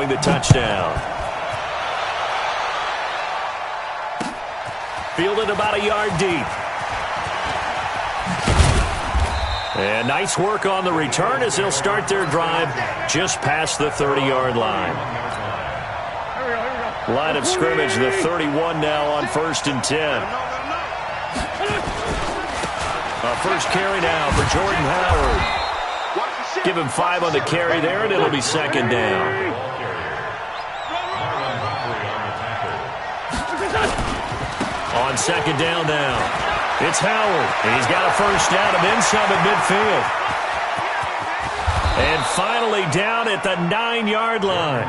following the touchdown. Fielded about a yard deep. And nice work on the return as they'll start their drive just past the 30-yard line. Line of scrimmage, the 31 now on 1st and 10. First carry now for Jordan Howard. Give him 5 on the carry there, and it'll be 2nd down. On 2nd down now, it's Howard. And he's got a first down and then some at midfield. And finally down at the 9-yard line.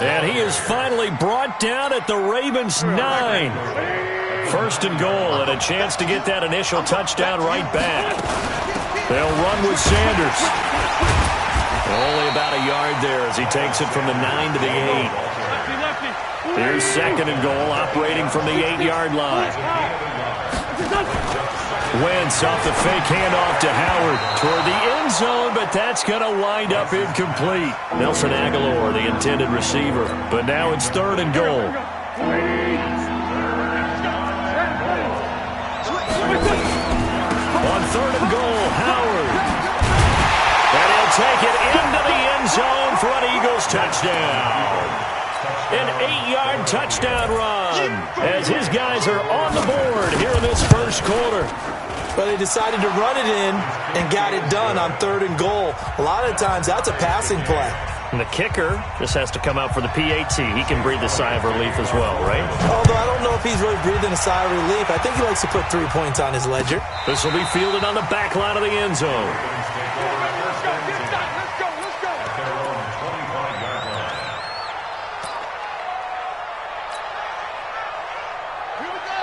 And he is finally brought down at the Ravens' 9. 1st and goal and a chance to get that initial touchdown right back. They'll run with Sanders. Only about a yard there as he takes it from the 9 to the 8. Here's 2nd and goal, operating from the 8-yard line. Wentz off the fake handoff to Howard toward the end zone, but that's going to wind up incomplete. Nelson Aguilar, the intended receiver, but now it's 3rd and goal. On 3rd and goal, Howard. And he'll take it into the end zone for an Eagles touchdown. An 8-yard touchdown run as his guys are on the board here in this first quarter. But they decided to run it in and got it done on 3rd and goal. A lot of times that's a passing play. And the kicker just has to come out for the PAT. He can breathe a sigh of relief as well, right? Although I don't know if he's really breathing a sigh of relief. I think he likes to put 3 points on his ledger. This will be fielded on the back line of the end zone.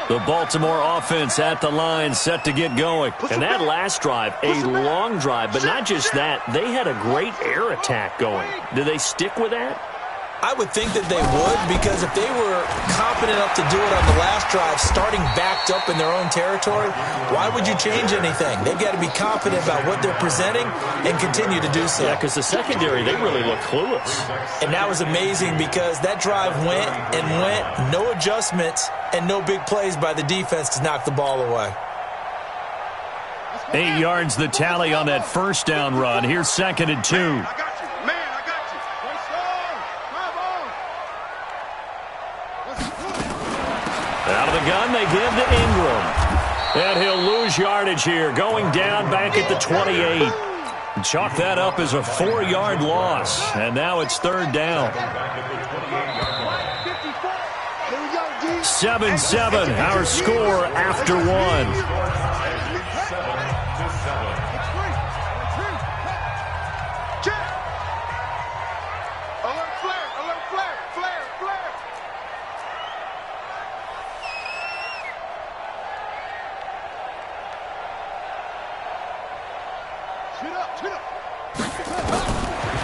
The Baltimore offense at the line, set to get going. And that last drive, a long drive, but not just that. They had a great air attack going. Do they stick with that? I would think that they would, because if they were confident enough to do it on the last drive, starting backed up in their own territory, why would you change anything? They've got to be confident about what they're presenting and continue to do so. Yeah, because the secondary, they really look clueless. And that was amazing because that drive went and went, no adjustments and no big plays by the defense to knock the ball away. 8 yards the tally on that first down run. Here's 2nd and 2. Out of the gun, they give to Ingram. And he'll lose yardage here, going down back at the 28. Chalk that up as a 4-yard loss. And now it's 3rd down. 7-7, our score after 1.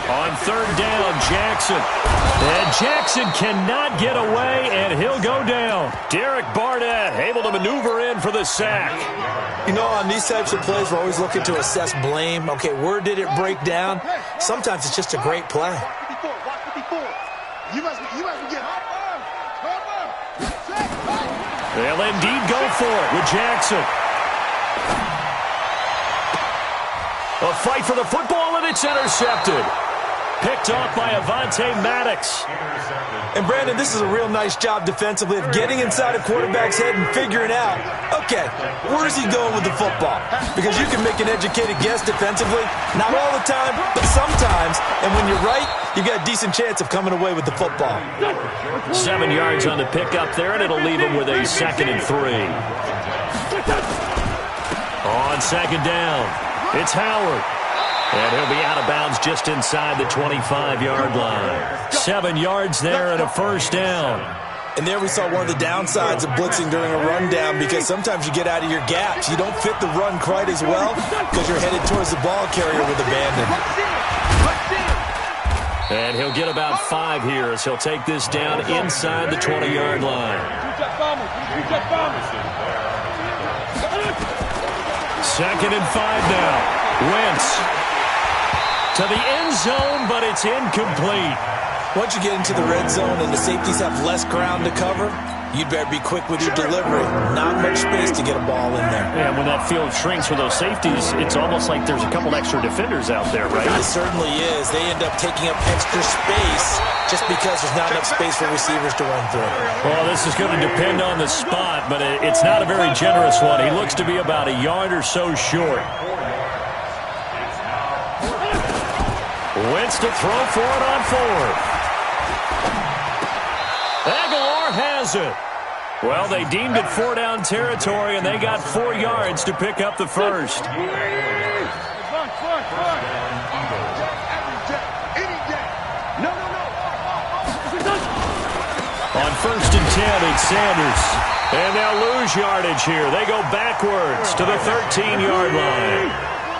On 3rd down, Jackson. And Jackson cannot get away, and he'll go down. Derek Barnett able to maneuver in for the sack. You know, on these types of plays, we're always looking to assess blame. Okay, where did it break down? Sometimes it's just a great play. They'll indeed go for it with Jackson. A fight for the football, and it's intercepted. Picked off by Avonte Maddox. And, Brandon, this is a real nice job defensively of getting inside a quarterback's head and figuring out, okay, where's he going with the football? Because you can make an educated guess defensively, not all the time, but sometimes. And when you're right, you got a decent chance of coming away with the football. 7 yards on the pickup there, and it'll leave him with a 2nd and 3. On 2nd down, it's Howard. And he'll be out of bounds just inside the 25-yard line. 7 yards there and a first down. And there we saw one of the downsides of blitzing during a rundown, because sometimes you get out of your gaps. You don't fit the run quite as well because you're headed towards the ball carrier with abandon. And he'll get about 5 here as he'll take this down inside the 20-yard line. 2nd and 5 now. Wentz to the end zone, but it's incomplete. Once you get into the red zone and the safeties have less ground to cover, you'd better be quick with your delivery. Not much space to get a ball in there. And when that field shrinks with those safeties, it's almost like there's a couple extra defenders out there, right? It certainly is. They end up taking up extra space just because there's not enough space for receivers to run through. Well, this is going to depend on the spot, but it's not a very generous one. He looks to be about a yard or so short. Wentz to throw for it on fourth. Aguilar has it. Well, they deemed it 4-down territory, and they got 4 yards to pick up the first. On 1st and 10, it's Sanders. And they'll lose yardage here. They go backwards to the 13-yard line.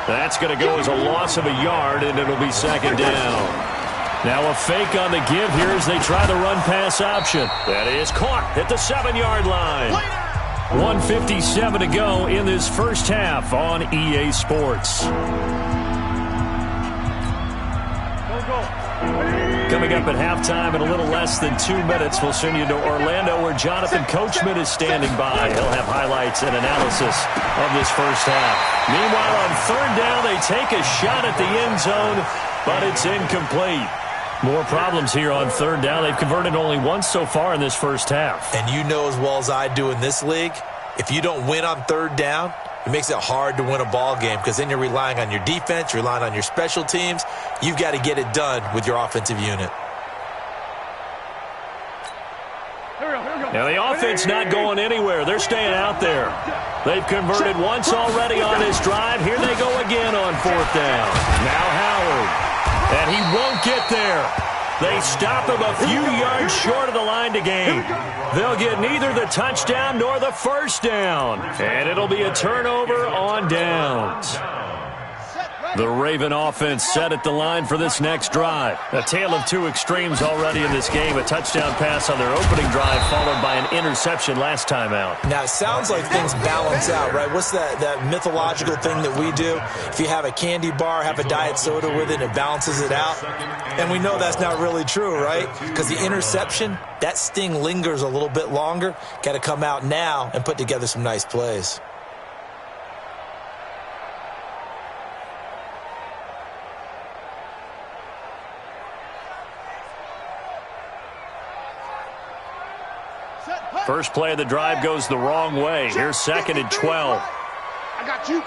That's going to go as a loss of a yard, and it'll be 2nd down. Now a fake on the give here as they try the run-pass option. That is caught at the 7-yard line. 1:57 to go in this first half on EA Sports. Coming up at halftime in a little less than 2 minutes, we'll send you to Orlando where Jonathan Coachman is standing by. He'll have highlights and analysis of this first half. Meanwhile, on 3rd down, they take a shot at the end zone, but it's incomplete. More problems here on 3rd down. They've converted only once so far in this first half. And you know as well as I do in this league, if you don't win on 3rd down, it makes it hard to win a ball game because then you're relying on your defense, you're relying on your special teams. You've got to get it done with your offensive unit. Now the offense not going anywhere. They're staying out there. They've converted once already on this drive. Here they go again on 4th down. Now Howard. And he won't get there. They stop him a few yards short of the line to gain. They'll get neither the touchdown nor the first down. And it'll be a turnover on downs. The Raven offense set at the line for this next drive. A tale of 2 extremes already in this game. A touchdown pass on their opening drive followed by an interception last time out. Now, it sounds like things balance out, right? What's that mythological thing that we do? If you have a candy bar, have a diet soda with it, it balances it out. And we know that's not really true, right? Because the interception, that sting lingers a little bit longer. Got to come out now and put together some nice plays. First play of the drive goes the wrong way. Here's 2nd and 12. I got you.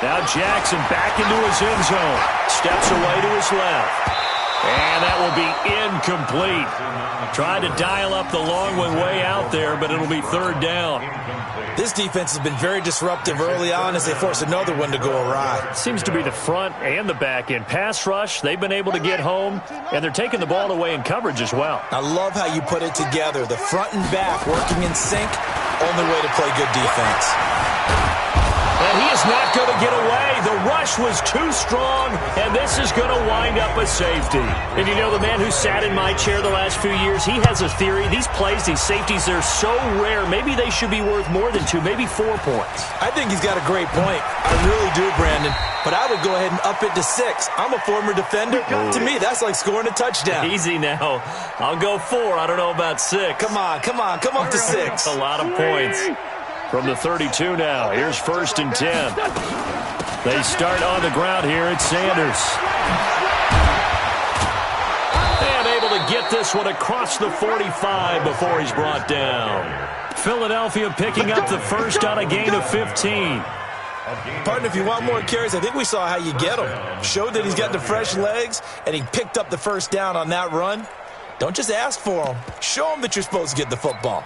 Now Jackson back into his end zone. Steps away to his left. And that will be incomplete. Tried to dial up the long one way out there, but it'll be 3rd down. This defense has been very disruptive early on as they force another one to go awry. Seems to be the front and the back end. Pass rush, they've been able to get home, and they're taking the ball away in coverage as well. I love how you put it together. The front and back working in sync, only way to play good defense. And he is not going to get away. The rush was too strong, and this is going to wind up a safety. And you know, the man who sat in my chair the last few years, he has a theory. These plays, these safeties, they're so rare. Maybe they should be worth more than 2, maybe 4 points. I think he's got a great point. I really do, Brandon. But I would go ahead and up it to 6. I'm a former defender. Ooh. To me, that's like scoring a touchdown. Easy now. I'll go 4. I don't know about 6. Come on. Come up to 6. A lot of points. From the 32 now, here's 1st and 10. They start on the ground here. It's Sanders. And able to get this one across the 45 before he's brought down. Philadelphia picking up the first on a gain of 15. Partner, if you want more carries, I think we saw how you get him. Showed that he's got the fresh legs, and he picked up the first down on that run. Don't just ask for him. Show him that you're supposed to get the football.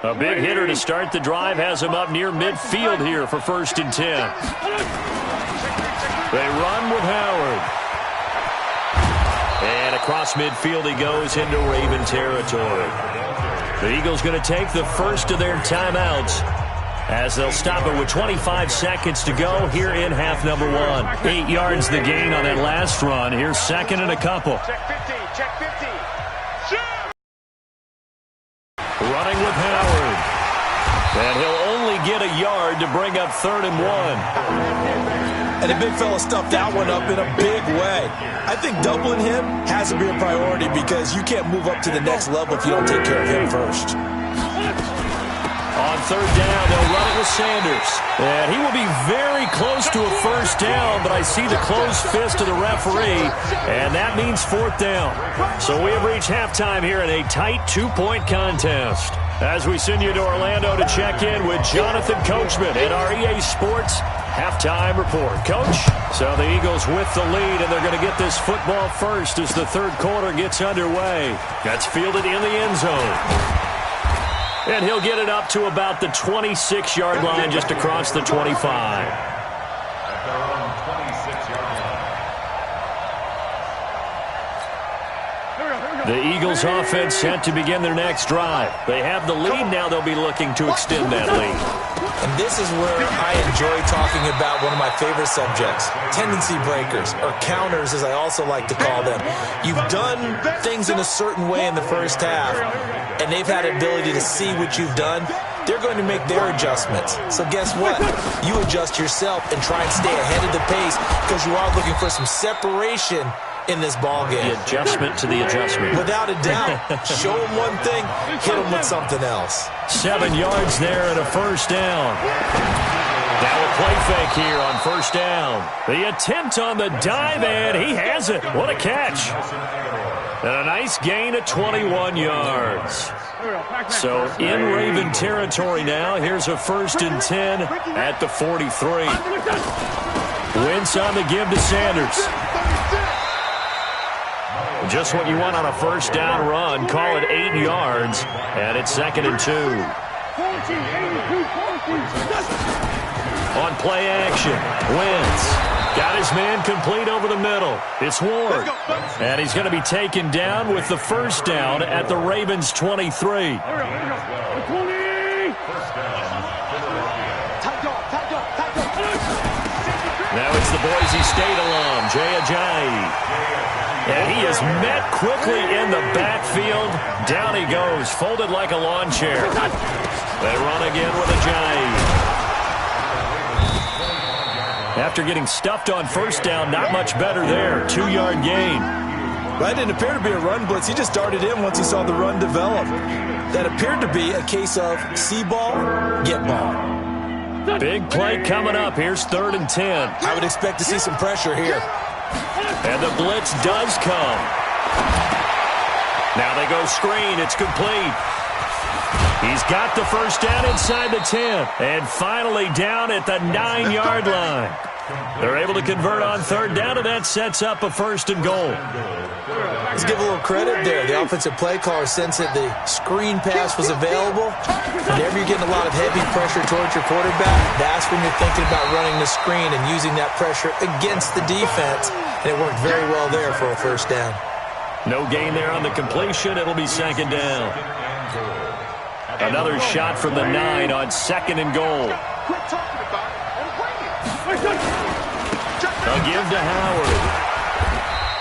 A big hitter to start the drive has him up near midfield here for 1st and 10. They run with Howard. And across midfield he goes into Raven territory. The Eagles going to take the first of their timeouts as they'll stop it with 25 seconds to go here in half number 1. 8 yards the gain on that last run. Here's 2nd and a couple. Check 50. Running with Howard. And he'll only get a yard to bring up 3rd and 1. And the big fella stuffed that one up in a big way. I think doubling him has to be a priority because you can't move up to the next level if you don't take care of him first. On third down, they'll run it with Sanders. And he will be very close to a first down, but I see the closed fist of the referee, and that means fourth down. So we have reached halftime here in a tight 2-point contest. As we send you to Orlando to check in with Jonathan Coachman at our EA Sports halftime report. Coach, so the Eagles with the lead, and they're going to get this football first as the third quarter gets underway. That's fielded in the end zone. And he'll get it up to about the 26-yard line just across the 25. The Eagles offense set to begin their next drive. They have the lead. Now they'll be looking to extend that lead. And this is where I enjoy talking about one of my favorite subjects, tendency breakers, or counters as I also like to call them. You've done things in a certain way in the first half, and they've had the ability to see what you've done. They're going to make their adjustments. So guess what? You adjust yourself and try and stay ahead of the pace because you are looking for some separation in this ball game. The adjustment to the adjustment. Without a doubt. Show them one thing, hit them with something else. 7 yards there and a first down. Now a play fake here on first down. The attempt on the dive, and he has it. What a catch. And a nice gain of 21 yards. So in Raven territory now. Here's a 1st and 10 at the 43. Wentz on the give to Sanders. Just what you want on a first down run. Call it 8 yards, and it's 2nd and 2. On play action, Wentz got his man complete over the middle. It's Ward, and he's going to be taken down with the first down at the Ravens' 23. Now it's the Boise State alum, Jay Ajayi. And he is met quickly in the backfield. Down he goes, folded like a lawn chair. They run again with Ajayi. After getting stuffed on first down, not much better there. 2-yard gain. That didn't appear to be a run blitz. He just darted in once he saw the run develop. That appeared to be a case of see ball, get ball. Big play coming up. Here's 3rd and 10. I would expect to see some pressure here. And the blitz does come. Now they go screen. It's complete. He's got the first down inside the 10. And finally down at the 9-yard line. They're able to convert on 3rd down, and that sets up a 1st and goal. Let's give a little credit there. The offensive play caller sensed that the screen pass was available. Whenever you're getting a lot of heavy pressure towards your quarterback, that's when you're thinking about running the screen and using that pressure against the defense. And it worked very well there for a first down. No gain there on the completion. It'll be 2nd down. Another shot from the 9 on 2nd and goal. A give to Howard.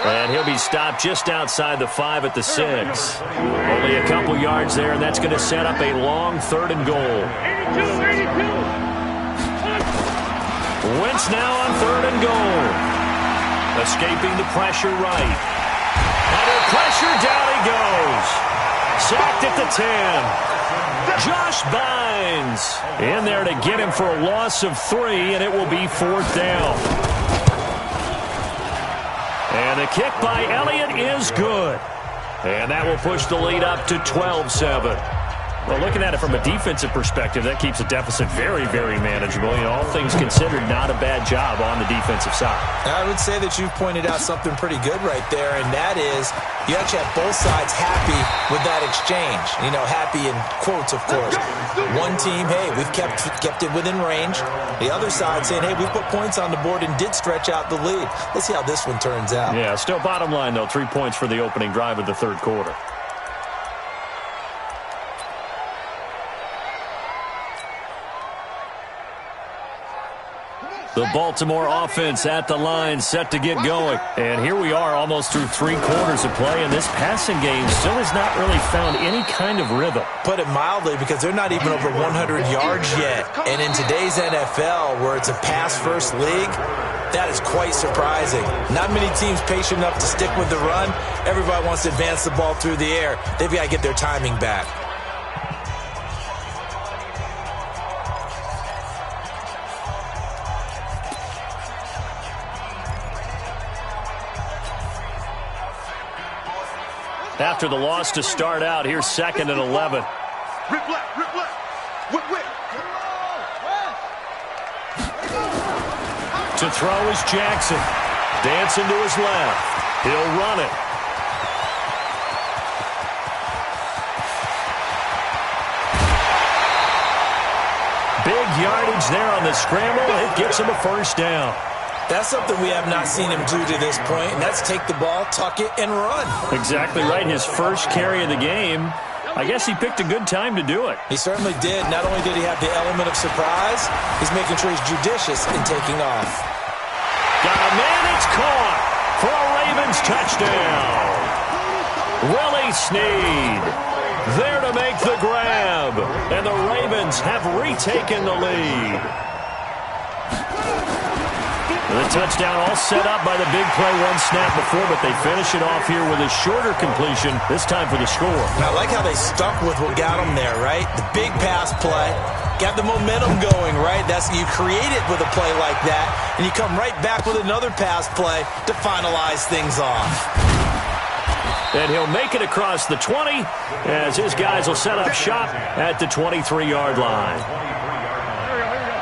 And he'll be stopped just outside the 5 at the 6. Only a couple yards there, and that's going to set up a long 3rd and goal. Wentz now on 3rd and goal. Escaping the pressure right. Under pressure, down he goes. Sacked at the 10. Josh Bynes in there to get him for a loss of 3, and it will be 4th down. And the kick by Elliott is good. And that will push the lead up to 12-7. Well, looking at it from a defensive perspective, that keeps the deficit very, very manageable. You know, all things considered, not a bad job on the defensive side. I would say that you've pointed out something pretty good right there, and that is you actually have both sides happy with that exchange. You know, happy in quotes, of course. One team, hey, we've kept it within range. The other side saying, hey, we've put points on the board and did stretch out the lead. Let's see how this one turns out. Yeah, still bottom line, though, 3 points for the opening drive of the 3rd quarter. The Baltimore offense at the line, set to get going. And here we are almost through 3 quarters of play, and this passing game still has not really found any kind of rhythm. Put it mildly, because they're not even over 100 yards yet. And in today's NFL, where it's a pass-first league, That is quite surprising. Not many teams patient enough to stick with the run. Everybody wants to advance the ball through the air. They've got to get their timing back. After the loss to start out, here's 2nd and 11. Rip left, rip left. Whip. To throw is Jackson. Dancing to his left. He'll run it. Big yardage there on the scramble. It gets him a first down. That's something we have not seen him do to this point, and that's take the ball, tuck it, and run. Exactly right. His first carry of the game. I guess he picked a good time to do it. He certainly did. Not only did he have the element of surprise, he's making sure he's judicious in taking off. Got a man, it's caught for a Ravens touchdown. Willie Snead there to make the grab, and the Ravens have retaken the lead. The touchdown all set up by the big play one snap before, but they finish it off here with a shorter completion, this time for the score. I like how they stuck with what got them there, right? The big pass play, got the momentum going, right? You create it with a play like that, and you come right back with another pass play to finalize things off. And he'll make it across the 20 as his guys will set up shop at the 23-yard line.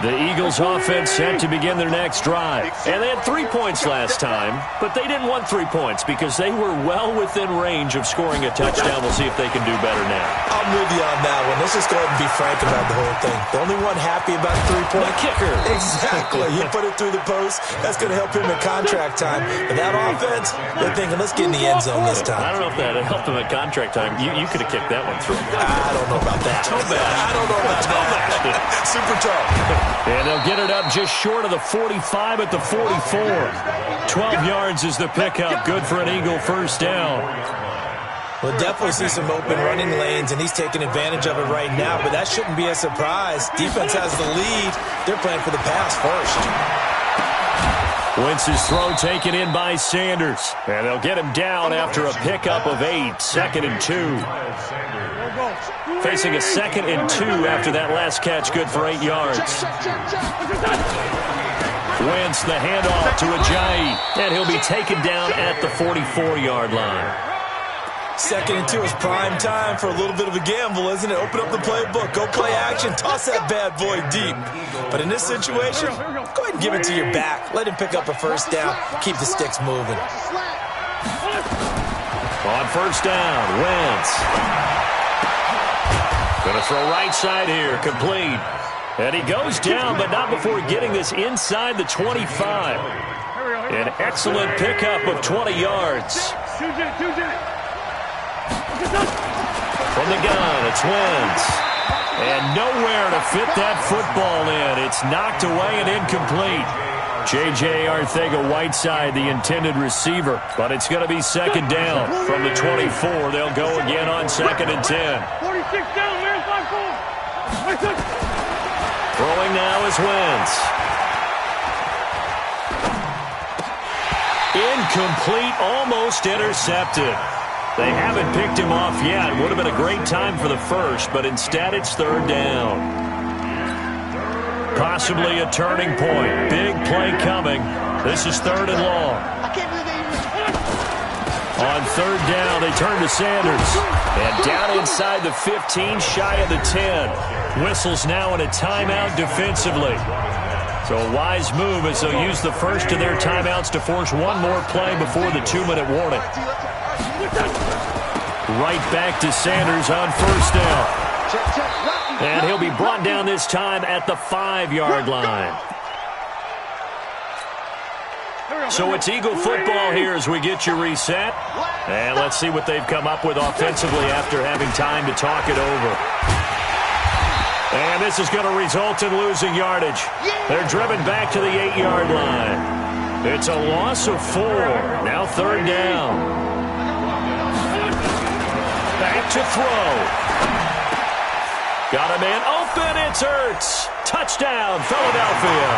The Eagles offense set to begin their next drive. And they had 3 points last time, but they didn't want 3 points because they were well within range of scoring a touchdown. We'll see if they can do better now. I'm with you on that one. Let's just go ahead and be frank about the whole thing. The only one happy about 3-point. The kicker. Exactly. You put it through the post. That's going to help him in contract time. But that offense, they're thinking, let's get in the end zone this time. I don't know if that helped him at contract time. You could have kicked that one through. I don't know about that. Toe bash. I don't know about that. Super toe. And they'll get it up just short of the 45 at the 44. 12 yards is the pickup. Good for an Eagle first down. We'll definitely see some open running lanes, and he's taking advantage of it right now, but that shouldn't be a surprise. Defense has the lead. They're playing for the pass first. Wentz's throw taken in by Sanders. And they'll get him down after a pickup of 8. 2nd and 2. Facing a 2nd and 2 after that last catch, good for 8 yards. Wentz the handoff to Ajayi, and he'll be taken down at the 44-yard line. 2nd and 2 is prime time for a little bit of a gamble, isn't it? Open up the playbook, go play action, toss that bad boy deep. But in this situation, go ahead and give it to your back. Let him pick up a first down, keep the sticks moving. On first down, Wentz. Going to throw right side here, complete. And he goes down, but not before getting this inside the 25. An excellent pickup of 20 yards. From the gun, it's Wentz. And nowhere to fit that football in. It's knocked away and incomplete. J.J. Arcega-Whiteside, the intended receiver. But it's going to be 2nd down. From the 24, they'll go again on 2nd and 10. 46 down, man, 5-4. Throwing now is Wentz. Incomplete, almost intercepted. They haven't picked him off yet. Would have been a great time for the first, but instead it's 3rd down. Possibly a turning point. Big play coming. This is 3rd and long. On 3rd down, they turn to Sanders. And down inside the 15, shy of the 10. Whistles now in a timeout defensively. So a wise move as they'll use the first of their timeouts to force one more play before the 2-minute warning. Right back to Sanders on first down. And he'll be brought down this time at the 5-yard line. So it's Eagle football here as we get you reset. And let's see what they've come up with offensively after having time to talk it over. And this is going to result in losing yardage. They're driven back to the 8-yard line. It's a loss of 4. Now 3rd down. Back to throw. Got a man open. It's Ertz. Touchdown, Philadelphia.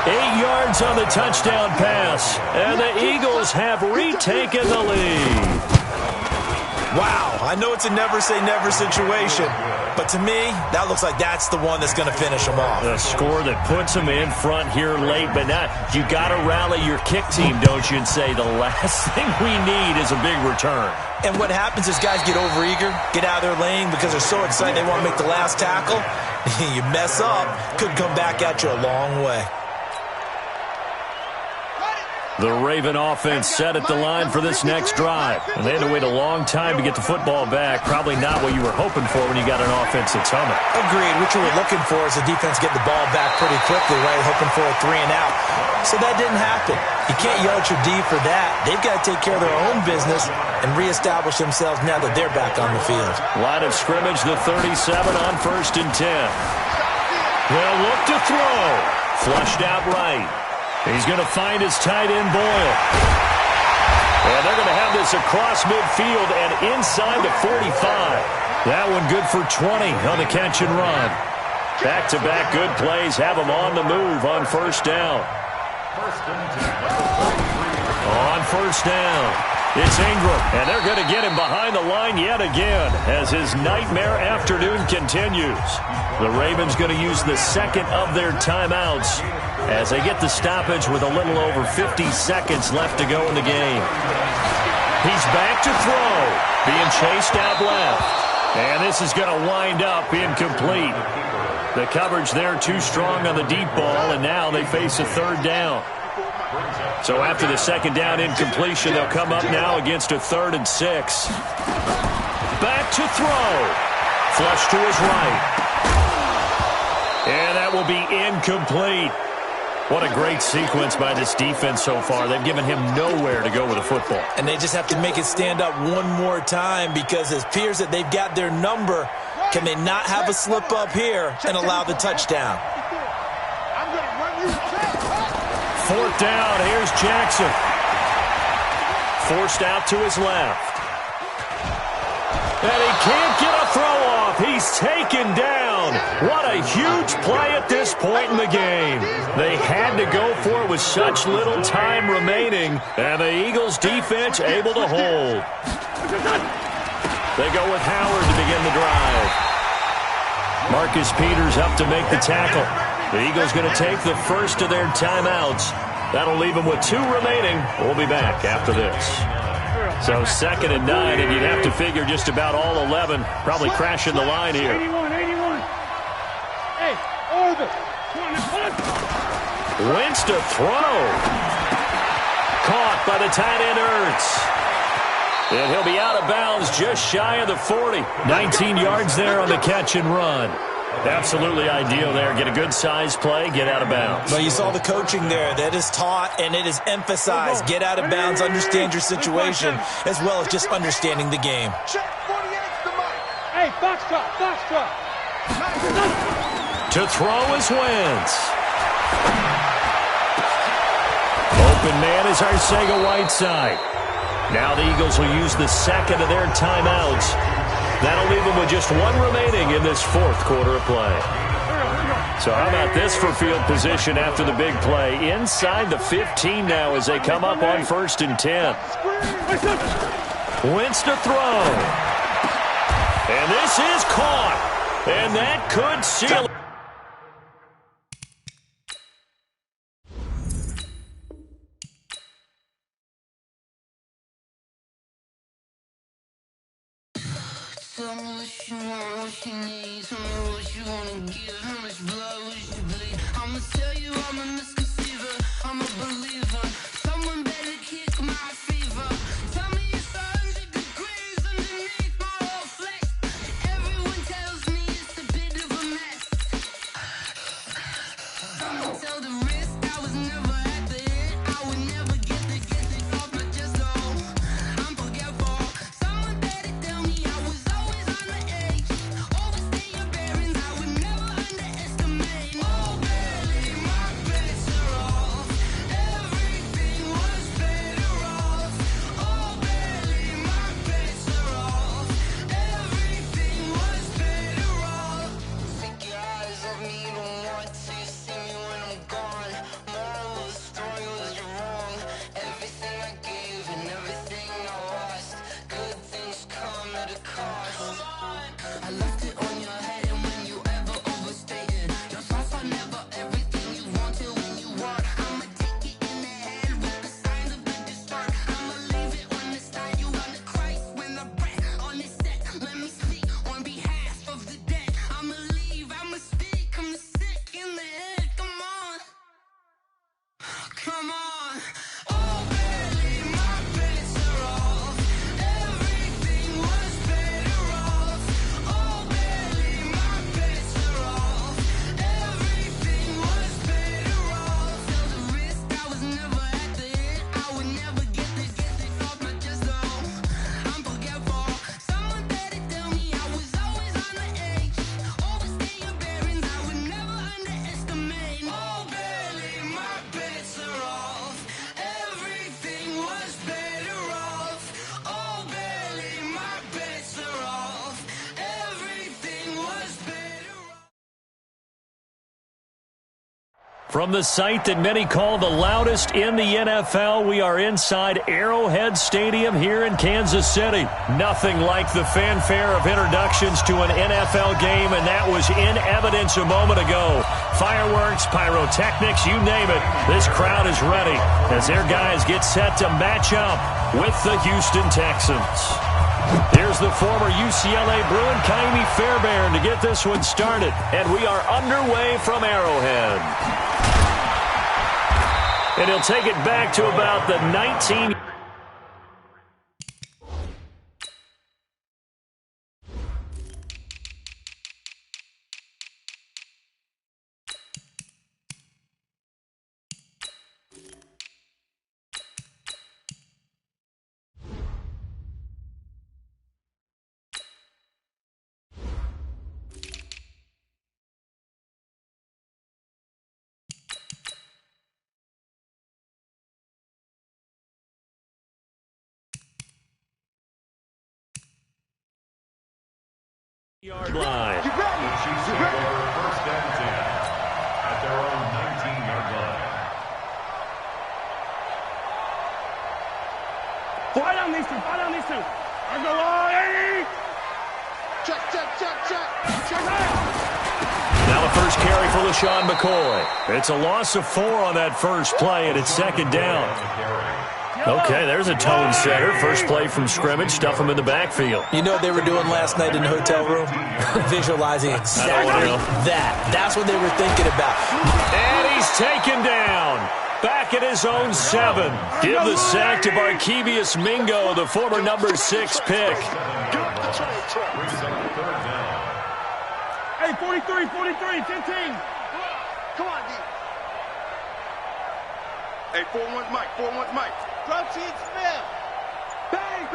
8 yards on the touchdown pass, and the Eagles have retaken the lead. Wow, I know it's a never-say-never situation, but to me, that looks like that's the one that's going to finish them off. The score that puts them in front here late, but now you got to rally your kick team, don't you, and say the last thing we need is a big return. And what happens is guys get overeager, get out of their lane because they're so excited they want to make the last tackle. You mess up, could come back at you a long way. The Raven offense set at the line for this next drive. And they had to wait a long time to get the football back. Probably not what you were hoping for when you got an offense that's humming. Agreed. What you were looking for is the defense get the ball back pretty quickly, right? Hoping for a 3 and out. So that didn't happen. You can't yell at your D for that. They've got to take care of their own business and reestablish themselves now that they're back on the field. Line of scrimmage, the 37 on 1st and 10. They'll look to throw. Flushed out right. He's going to find his tight end, Boyle. And they're going to have this across midfield and inside the 45. That one good for 20 on the catch and run. Back-to-back good plays have him on the move on 1st down. On 1st down, it's Ingram, and they're going to get him behind the line yet again as his nightmare afternoon continues. The Ravens going to use the second of their timeouts as they get the stoppage with a little over 50 seconds left to go in the game. He's back to throw, being chased out left. And this is going to wind up incomplete. The coverage there too strong on the deep ball, and now they face a 3rd down. So after the 2nd down incompletion, they'll come up now against a 3rd and 6. Back to throw. Flush to his right. And that will be incomplete. What a great sequence by this defense so far. They've given him nowhere to go with the football. And they just have to make it stand up one more time because it appears that they've got their number. Can they not have a slip up here and allow the touchdown? 4th down, here's Jackson. Forced out to his left. And he can't get a throw off. He's taken down. What a huge play at this point in the game. They had to go for it with such little time remaining, and the Eagles defense able to hold. They go with Howard to begin the drive. Marcus Peters up to make the tackle. The Eagles going to take the first of their timeouts. That'll leave them with 2 remaining. We'll be back after this. So 2nd and 9, and you'd have to figure just about all 11 probably crashing the line here. 81. Hey, over. Wentz to throw. Caught by the tight end Ertz. And he'll be out of bounds just shy of the 40. 19 yards there on the catch and run. Absolutely ideal there. Get a good-sized play, get out of bounds. Well, you saw the coaching there. That is taught and it is emphasized. Get out of bounds, understand your situation, as well as just understanding the game. Hey, box drop. To throw is Wentz. Open man is Arcega-Whiteside. Now the Eagles will use the 2nd of their timeouts. That'll leave them with just 1 remaining in this 4th quarter of play. So how about this for field position after the big play? Inside the 15 now as they come up on 1st and 10. Wentz to throw. And this is caught. And that could seal it. Tell me what you want, what you need. Tell me what you wanna give. How much blood would you bleed? I'ma tell you I'm a misconceiver. I'm a believer. Someone better kick my fever. Tell me it's 100 degrees underneath my whole flesh. Everyone tells me it's a bit of a mess. I'ma tell the risk I was never at the end. I would never get it off my chest. Oh, I'm forgetful. Someone better tell me I was always on the edge. Overstay your bearings, I would never underestimate. Oh, barely my bets are off. Everything From the site that many call the loudest in the NFL, we are inside Arrowhead Stadium here in Kansas City. Nothing like the fanfare of introductions to an NFL game, and that was in evidence a moment ago. Fireworks, pyrotechnics, you name it. This crowd is ready as their guys get set to match up with the Houston Texans. Here's the former UCLA Bruin, Kaimi Fairbairn, to get this one started. And we are underway from Arrowhead. And he'll take it back to about the 19- yard line. The Chiefs take over first and 10 at their own 19-yard line. Fight on these two. I go on. Check. Now the first carry for LaShawn McCoy. It's a loss of 4 on that first play, and it's second down. Okay, there's a tone setter. First play from scrimmage, stuff him in the backfield. You know what they were doing last night in the hotel room? Visualizing exactly that. That's what they were thinking about. And he's taken down. Back at his own 7. Give the sack to Barkevious Mingo, the former number 6 pick. Hey, 43, 10-10. Come on, D. Hey, 4-1's Mike. Drop seat, Smith. Bang.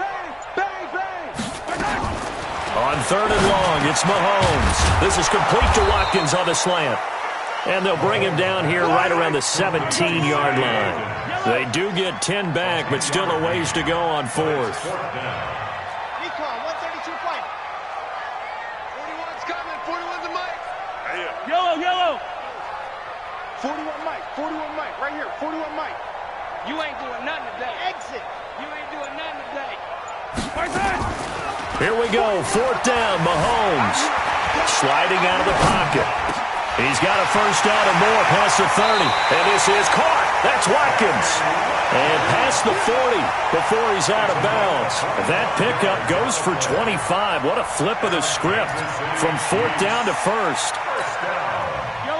On 3rd and long, it's Mahomes. This is complete to Watkins on the slant. And they'll bring him down here right around the 17-yard line. They do get 10 back, but still a ways to go on 4th. Recon, 132 fight. 41's coming. 41's a Mike. Yellow. 41 Mike. Right here. 41 Mike. You ain't doing nothing today. Exit. You ain't doing nothing today. Here we go. 4th down, Mahomes. Sliding out of the pocket. He's got a first down and more past the 30. And this is caught. That's Watkins. And past the 40 before he's out of bounds. That pickup goes for 25. What a flip of the script from 4th down to 1st.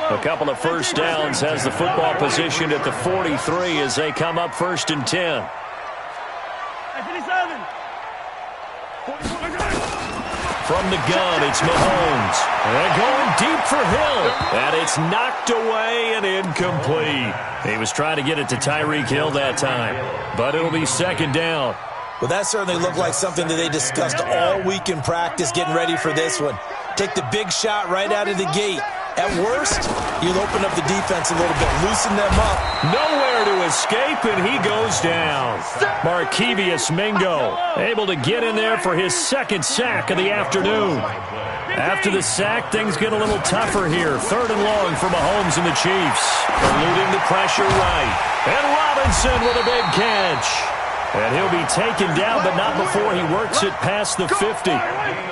A couple of first downs has the football positioned at the 43 as they come up 1st and 10. From the gun, it's Mahomes. And going deep for Hill. And it's knocked away and incomplete. He was trying to get it to Tyreek Hill that time. But it'll be 2nd down. Well, that certainly looked like something that they discussed all week in practice, getting ready for this one. Take the big shot right out of the gate. At worst, you'll open up the defense a little bit, loosen them up. Nowhere to escape, and he goes down. Barkevious Mingo able to get in there for his 2nd sack of the afternoon. After the sack, things get a little tougher here. 3rd and long for Mahomes and the Chiefs. Eluding the pressure right. And Robinson with a big catch. And he'll be taken down, but not before he works it past the 50.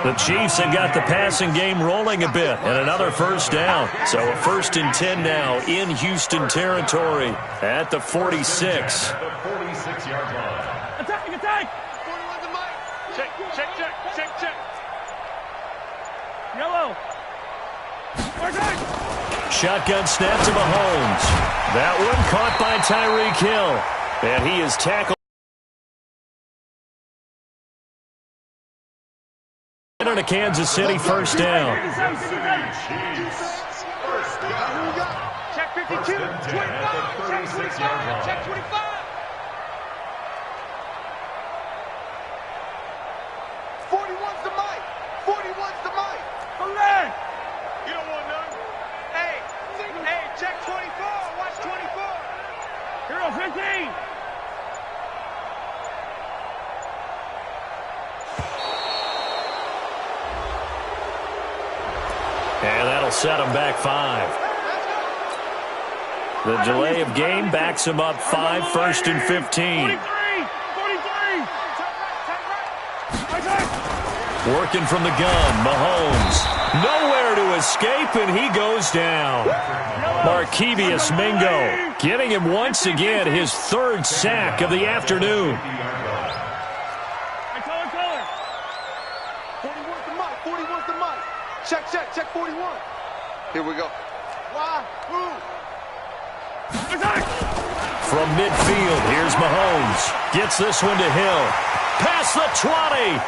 The Chiefs have got the passing game rolling a bit, and another first down. So a 1st and 10 now in Houston territory at the 46. The 46-yard line. Attack. 41's a Mike. Check. Yellow. Shotgun snap to Mahomes. That one caught by Tyreek Hill. And he is tackled. On a Kansas City first down. Check 52. 25. Check 25. 41's the Mike. 41's the Mike. Come there. You don't want none. Hey, check 24. Watch 24. Hero 15. And that'll set him back 5. The delay of game backs him up 5, 1st and 15. 43. Working from the gun, Mahomes. Nowhere to escape, and he goes down. Markevious Mingo getting him once again his 3rd sack of the afternoon. 41's the mic. Check 41. Here we go. Why? Who? From midfield, here's Mahomes. Gets this one to Hill. Past the 20.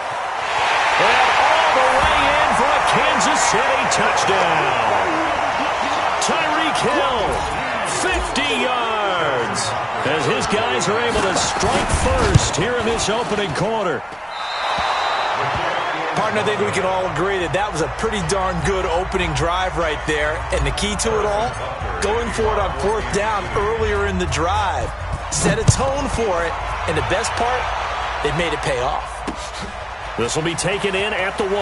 And all the way in for a Kansas City touchdown. Tyreek Hill, 50 yards. As his guys are able to strike first here in this opening quarter. Partner, I think we can all agree that that was a pretty darn good opening drive right there. And the key to it all, going for it on 4th down earlier in the drive. Set a tone for it. And the best part, they made it pay off. This will be taken in at the 1.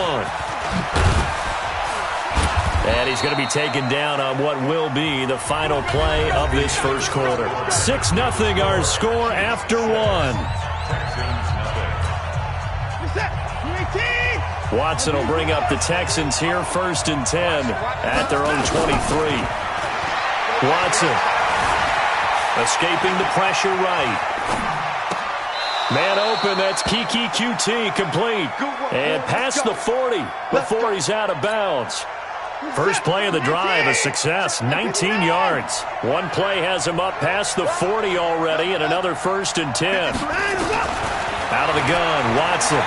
And he's going to be taken down on what will be the final play of this first quarter. 6-0 our score after 1. Watson will bring up the Texans here, 1st and 10 at their own 23. Watson escaping the pressure right. Man open, that's Kiki QT complete. And past the 40 before he's out of bounds. First play of the drive, a success, 19 yards. One play has him up past the 40 already, and another 1st and 10. Out of the gun, Watson.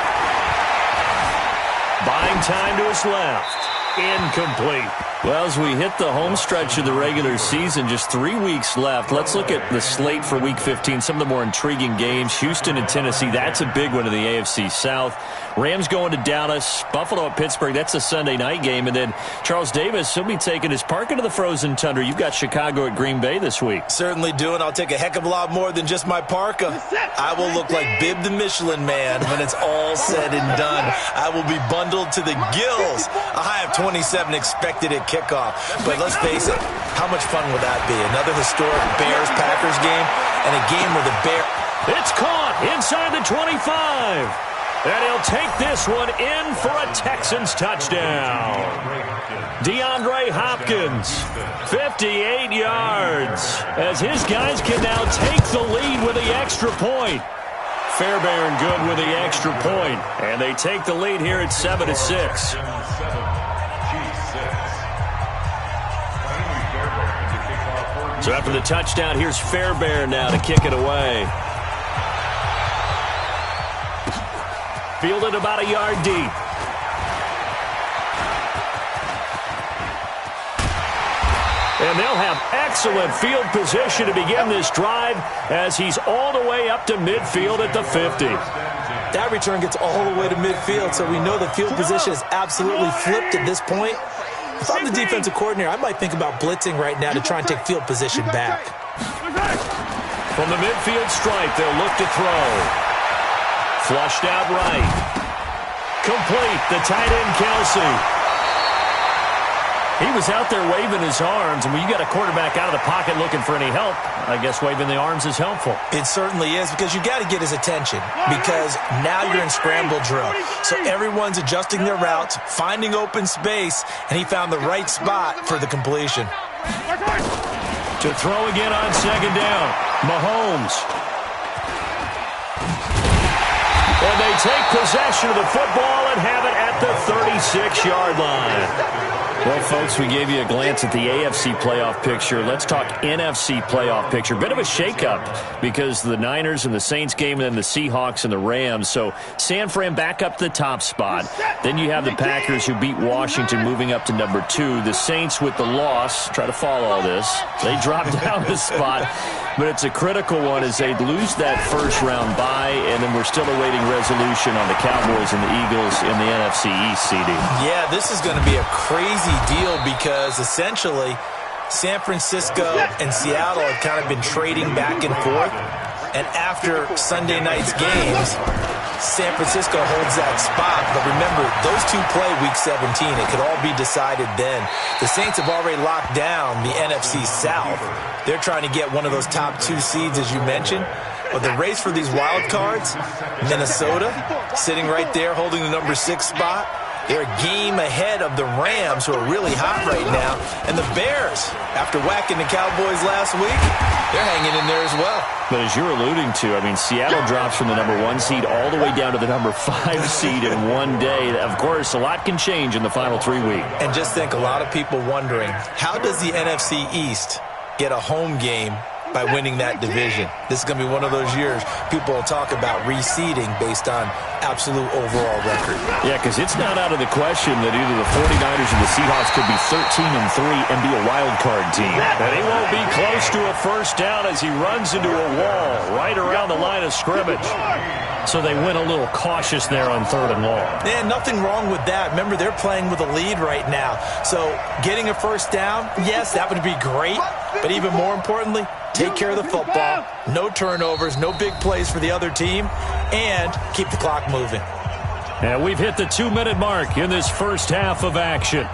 Buying time to his left. Incomplete. Well, as we hit the home stretch of the regular season, just 3 weeks left. Let's look at the slate for Week 15. Some of the more intriguing games. Houston and Tennessee, that's a big one in the AFC South. Rams going to Dallas. Buffalo at Pittsburgh, that's a Sunday night game. And then Charles Davis, he'll be taking his parka to the frozen tundra. You've got Chicago at Green Bay this week. Certainly do, and I'll take a heck of a lot more than just my parka. I will look like Bib the Michelin Man when it's all said and done. I will be bundled to the gills. A high of 27 expected at kickoff. But let's face it, how much fun will that be? Another historic Bears-Packers game, and a game where the Bears... It's caught inside the 25. And he'll take this one in for a Texans touchdown. DeAndre Hopkins, 58 yards, as his guys can now take the lead with the extra point. Fairbairn good with the extra point, and they take the lead here at 7-6. So after the touchdown, here's Fairbairn now to kick it away. Fielded about a yard deep. And they'll have excellent field position to begin this drive as he's all the way up to midfield at the 50. That return gets all the way to midfield, so we know the field position is absolutely flipped at this point. If I'm the defensive coordinator, I might think about blitzing right now to try and take field position back. From the midfield stripe, they'll look to throw. Flushed out right. Complete, the tight end, Kelsey. He was out there waving his arms, and when you got a quarterback out of the pocket looking for any help, I guess waving the arms is helpful. It certainly is, because you got to get his attention, because now you're in scramble drill. So everyone's adjusting their routes, finding open space, and he found the right spot for the completion. To throw again on 2nd down, Mahomes. And they take possession of the football and have it at the 36-yard line. Well, folks, we gave you a glance at the AFC playoff picture. Let's talk NFC playoff picture. Bit of a shakeup because the Niners and the Saints game and then the Seahawks and the Rams. So San Fran back up to the top spot. Then you have the Packers who beat Washington moving up to number 2. The Saints with the loss, try to follow all this. They drop down the spot. But it's a critical one as they lose that first-round bye, and then we're still awaiting resolution on the Cowboys and the Eagles in the NFC East, CD. Yeah, this is going to be a crazy deal because essentially San Francisco and Seattle have kind of been trading back and forth. And after Sunday night's games, San Francisco holds that spot. But remember, those two play Week 17. It could all be decided then. The Saints have already locked down the NFC South. They're trying to get one of those top 2 seeds, as you mentioned. But the race for these wild cards, Minnesota sitting right there holding the number 6 spot. They're a game ahead of the Rams, who are really hot right now. And the Bears, after whacking the Cowboys last week, they're hanging in there as well. But as you're alluding to, I mean, Seattle drops from the number 1 seed all the way down to the number 5 seed in one day. Of course, a lot can change in the final 3 weeks. And just think, a lot of people wondering, how does the NFC East get a home game by winning that division? This is going to be one of those years people will talk about reseeding based on absolute overall record. Yeah, because it's not out of the question that either the 49ers or the Seahawks could be 13-3 and be a wild card team. And he won't be close to a first down as he runs into a wall right around the line of scrimmage. So they went a little cautious there on 3rd and long. Yeah, nothing wrong with that. Remember, they're playing with a lead right now. So getting a first down, yes, that would be great. But even more importantly, take care of the football, no turnovers, no big plays for the other team, and keep the clock moving. And we've hit the 2-minute mark in this first half of action.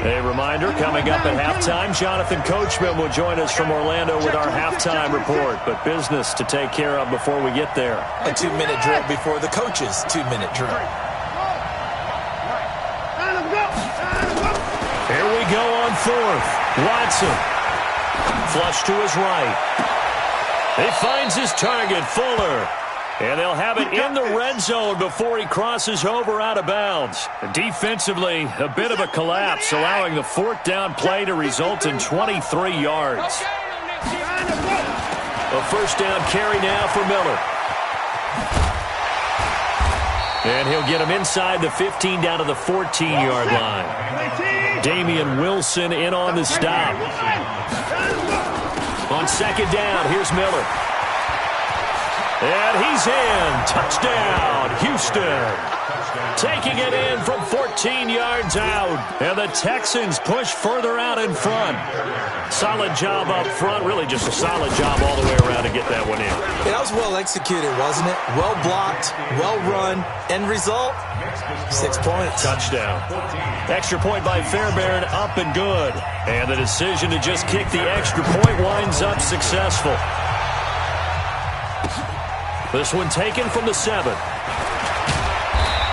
A reminder, coming up at halftime, Jonathan Coachman will join us from Orlando with our halftime report. But business to take care of before we get there. A 2-minute drill before the coach's 2-minute drill. Here we go on 4th. Watson. Flush to his right. He finds his target, Fuller. And they'll have it in the red zone before he crosses over out of bounds. Defensively, a bit of a collapse, allowing the 4th down play to result in 23 yards. A first down carry now for Miller. And he'll get him inside the 15 down to the 14-yard line. Damian Wilson in on the stop. On 2nd down, here's Miller. And he's in. Touchdown, Houston. Taking it in from 14 yards out. And the Texans push further out in front. Solid job up front. Really just a solid job all the way around to get that one in. Yeah, that was well executed, wasn't it? Well blocked, well run. End result, 6 points. Touchdown. Extra point by Fairbairn, up and good. And the decision to just kick the extra point winds up successful. This one taken from the 7.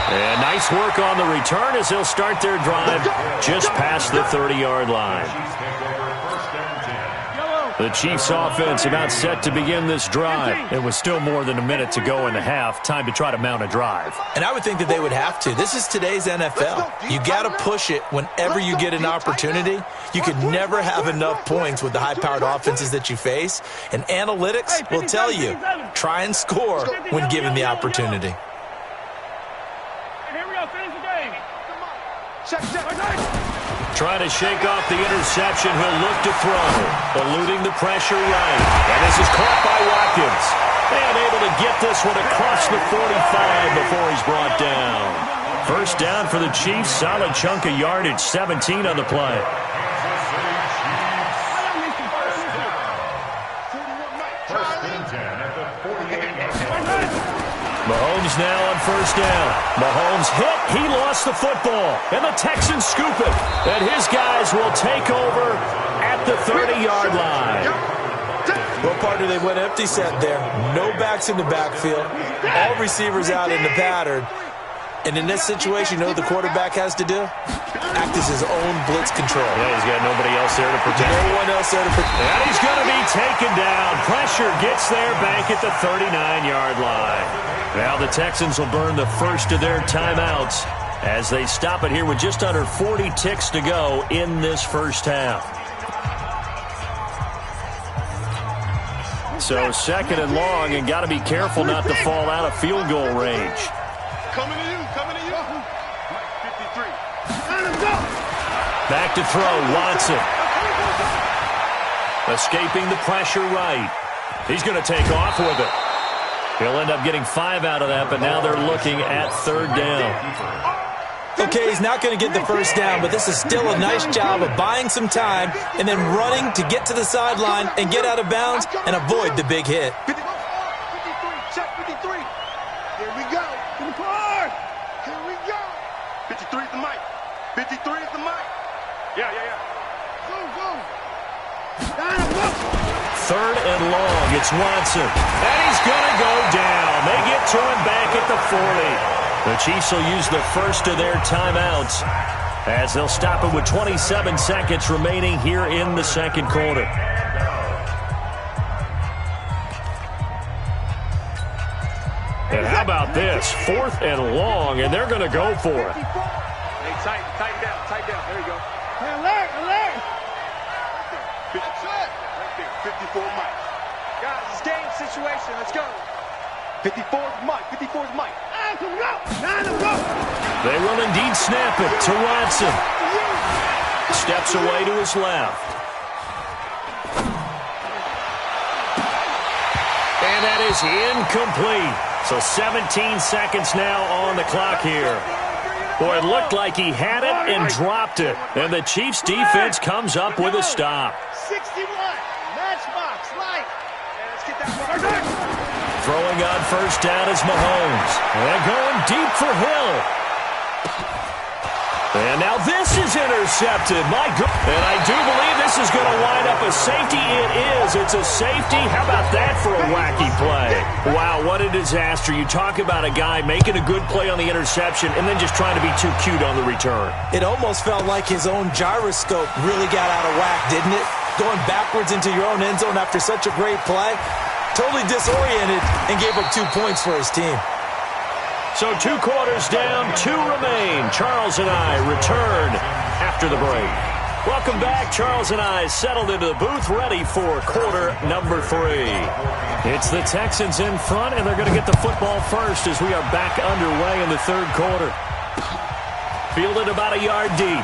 And nice work on the return as they'll start their drive just past the 30-yard line. The Chiefs offense about set to begin this drive. It was still more than a minute to go in the half. Time to try to mount a drive. And I would think that they would have to. This is today's NFL. You got to push it whenever you get an opportunity. You could never have enough points with the high-powered offenses that you face. And analytics will tell you, try and score when given the opportunity. Here we go, finish the game. Trying to shake off the interception. He'll look to throw. Eluding the pressure right. And this is caught by Watkins. And able to get this one across the 45 before he's brought down. First down for the Chiefs. Solid chunk of yardage. 17 on the play. Mahomes now on first down. Mahomes hit. He lost the football. And the Texans scoop it. And his guys will take over at the 30-yard line. Well, partner, they went empty set there. No backs in the backfield. All receivers out in the pattern. And in this situation, you know what the quarterback has to do? Act as his own blitz control. Yeah, he's got nobody else there to protect. No one else there to protect. And he's going to be taken down. Pressure gets there back at the 39-yard line. Now the Texans will burn the first of their timeouts as they stop it here with just under 40 ticks to go in this first half. So 2nd and long, and got to be careful not to fall out of field goal range. Coming to you, coming to you. 53. Back to throw, Watson. Escaping the pressure right. He's going to take off with it. He'll end up getting 5 out of that, but now they're looking at 3rd down. Okay, he's not going to get the first down, but this is still a nice job of buying some time and then running to get to the sideline and get out of bounds and avoid the big hit. 53, check 53. Here we go. Here we go. 53 is the mic. 53 is the mic. Yeah. Go. Third and long. It's Watson. And he's going to go down. They get to him back at the 40. The Chiefs will use the first of their timeouts as they'll stop it with 27 seconds remaining here in the second quarter. And how about this? 4th and long, and they're going to go for it. Hey, tighten down. There you go. Hey, alert. That's it. Right there. 54 Mike. Guys, it's game situation. Let's go. 54's Mike. 9 to go. They will indeed snap it to Watson. Steps away to his left. And that is incomplete. So 17 seconds now on the clock here. Boy, it looked like he had it and dropped it. And the Chiefs defense comes up with a stop. 61. Matchbox. Light. Let's get that one. Throwing on first down is Mahomes. And going deep for Hill. And now this is intercepted. My God. And I do believe this is going to wind up a safety. It is. It's a safety. How about that for a wacky play? Wow, what a disaster. You talk about a guy making a good play on the interception and then just trying to be too cute on the return. It almost felt like his own gyroscope really got out of whack, didn't it? Going backwards into your own end zone after such a great play. Totally disoriented and gave up 2 points for his team. So 2 quarters down, 2 remain. Charles and I return after the break. Welcome back. Charles and I settled into the booth, ready for quarter number 3. It's the Texans in front, and they're going to get the football first as we are back underway in the third quarter. Fielded about a yard deep.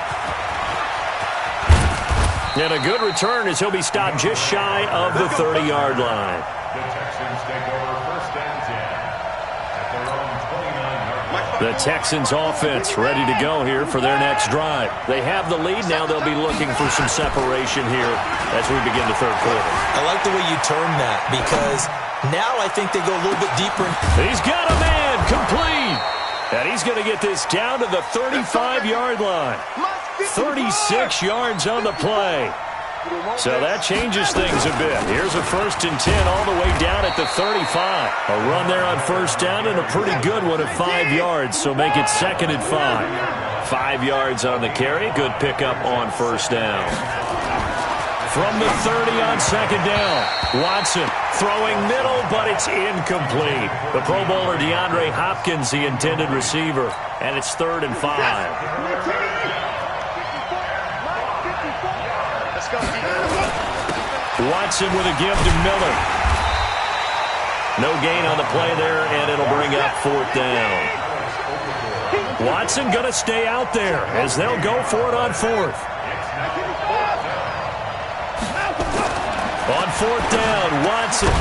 And a good return as he'll be stopped just shy of the 30-yard line. The Texans take over first and 10 at their own 29-yard line. The Texans offense ready to go here for their next drive. They have the lead. Now they'll be looking for some separation here as we begin the third quarter. I like the way you term that because now I think they go a little bit deeper. He's got a man complete. And he's going to get this down to the 35-yard line. 36 yards on the play. So that changes things a bit. Here's a 1st and 10 all the way down at the 35. A run there on first down and a pretty good one at 5 yards. So make it 2nd and 5. 5 yards on the carry. Good pickup on first down. From the 30 on second down. Watson throwing middle, but it's incomplete. The Pro Bowler DeAndre Hopkins, the intended receiver. And it's 3rd and 5. Watson with a give to Miller. No gain on the play there, and it'll bring up 4th down. Watson going to stay out there as they'll go for it on 4th. On 4th down, Watson.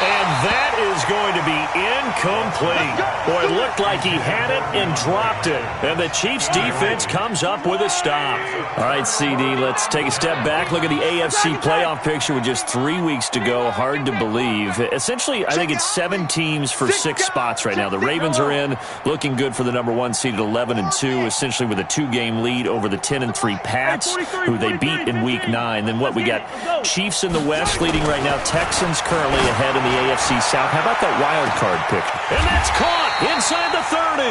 And that is going to be incomplete. Boy, it looked like he had it and dropped it. And the Chiefs defense comes up with a stop. All right, CD, let's take a step back. Look at the AFC playoff picture with just 3 weeks to go. Hard to believe. Essentially, I think it's 7 teams for 6 spots right now. The Ravens are in, looking good for the number 1 seed at 11-2, essentially with a 2-game lead over the 10-3 Pats, who they beat in Week 9. Then what, we got Chiefs in the West leading right now. Texans currently ahead in the AFC South. How about that wild card pick? And that's caught inside the 30.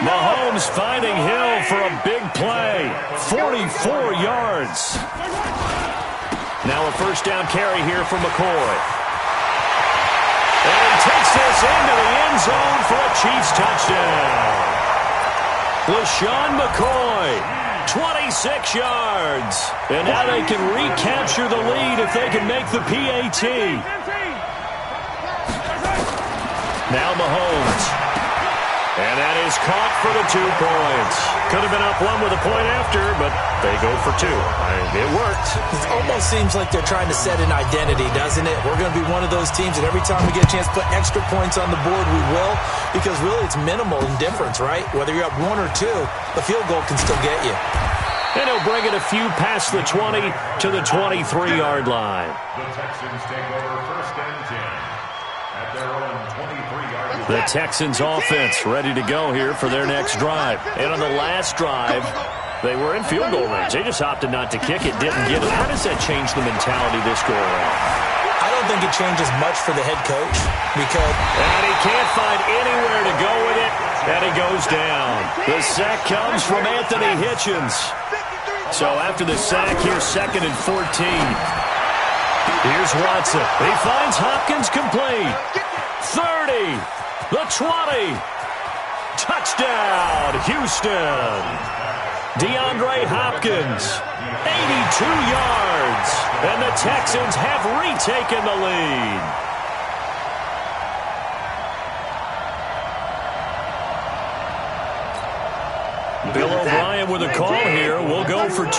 Mahomes finding Hill for a big play. 44 yards. Now a first down carry here from McCoy. And he takes this into the end zone for a Chiefs touchdown. LaShawn McCoy, 26 yards. And now they can recapture the lead if they can make the PAT. Now Mahomes. And that is caught for the 2 points. Could have been up one with a point after, but they go for 2. It worked. It almost seems like they're trying to set an identity, doesn't it? We're going to be one of those teams that every time we get a chance to put extra points on the board, we will. Because really it's minimal in difference, right? Whether you're up 1 or 2, the field goal can still get you. And he'll bring it a few past the 20 to the 23-yard line. The Texans take over 1st and 10 at their own 23-yard line. The Texans offense ready to go here for their next drive. And on the last drive, they were in field goal range. They just opted not to kick it, didn't get it. How does that change the mentality this go around? I don't think it changes much for the head coach because... And he can't find anywhere to go with it, and he goes down. The sack comes from Anthony Hitchens. So after the sack, here's 2nd and 14. Here's Watson. He finds Hopkins complete. 30. The 20. Touchdown, Houston. DeAndre Hopkins. 82 yards. And the Texans have retaken the lead. Bill O'Brien with a call here. We'll go for 2.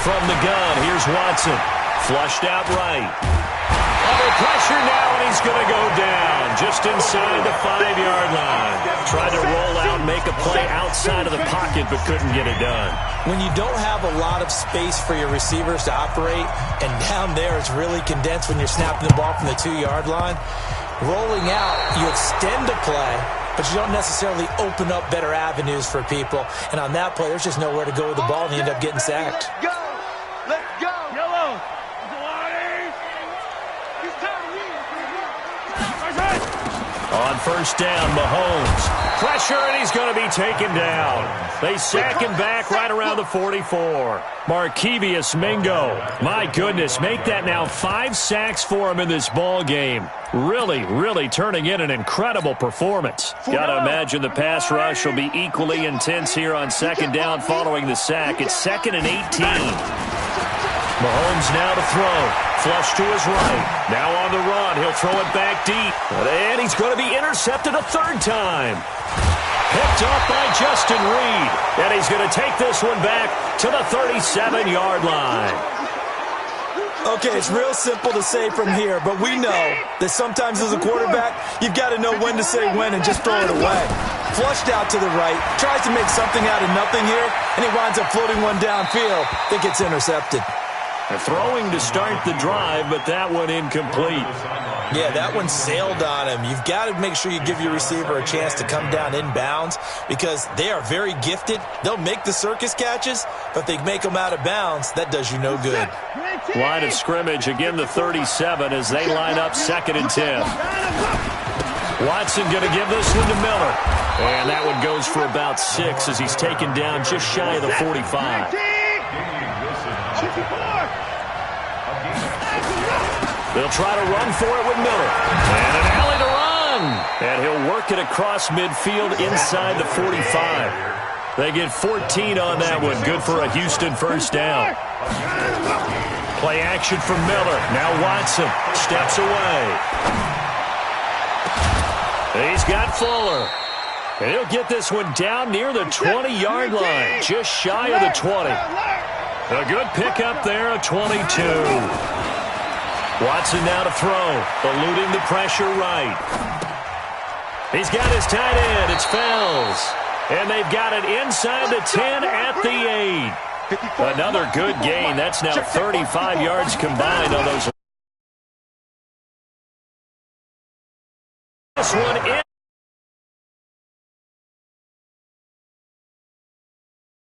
From the gun, here's Watson. Flushed out right. Under pressure now, and he's going to go down just inside the 5-yard line. Tried to roll out, make a play outside of the pocket, but couldn't get it done. When you don't have a lot of space for your receivers to operate, and down there it's really condensed when you're snapping the ball from the 2-yard line, rolling out, you extend the play, but you don't necessarily open up better avenues for people. And on that play, there's just nowhere to go with the ball, and you end up getting sacked. Let's go. Let's go. Yellow. On 1st down, Mahomes. Pressure, and he's going to be taken down. They sack him back right around the 44. Markevious Mingo. My goodness, make that now 5 sacks for him in this ball game. Really turning in an incredible performance. Got to imagine the pass rush will be equally intense here on 2nd down following the sack. It's 2nd and 18. Mahomes now to throw. Flush to his right. Now on the run. He'll throw it back deep. And he's going to be intercepted a 3rd time. Picked up by Justin Reed. And he's going to take this one back to the 37-yard line. Okay, it's real simple to say from here, but we know that sometimes as a quarterback, you've got to know when to say when and just throw it away. Flushed out to the right, tries to make something out of nothing here, and he winds up floating one downfield that gets intercepted. Throwing to start the drive, but that one incomplete. Yeah, that one sailed on him. You've got to make sure you give your receiver a chance to come down inbounds because they are very gifted. They'll make the circus catches, but if they make them out of bounds, that does you no good. Line of scrimmage, again the 37 as they line up 2nd and 10. Watson going to give this one to Miller. And that one goes for about 6 as he's taken down just shy of the 45. They'll try to run for it with Miller. And an alley to run. And he'll work it across midfield inside the 45. They get 14 on that one. Good for a Houston 1st down. Play action from Miller. Now Watson steps away. He's got Fuller. And he'll get this one down near the 20-yard line. Just shy of the 20. A good pickup there, a 22. Watson now to throw, eluding the pressure right. He's got his tight end. It's Fells. And they've got it inside the 10 at the 8. Another good gain. That's now 35 yards combined on those. This one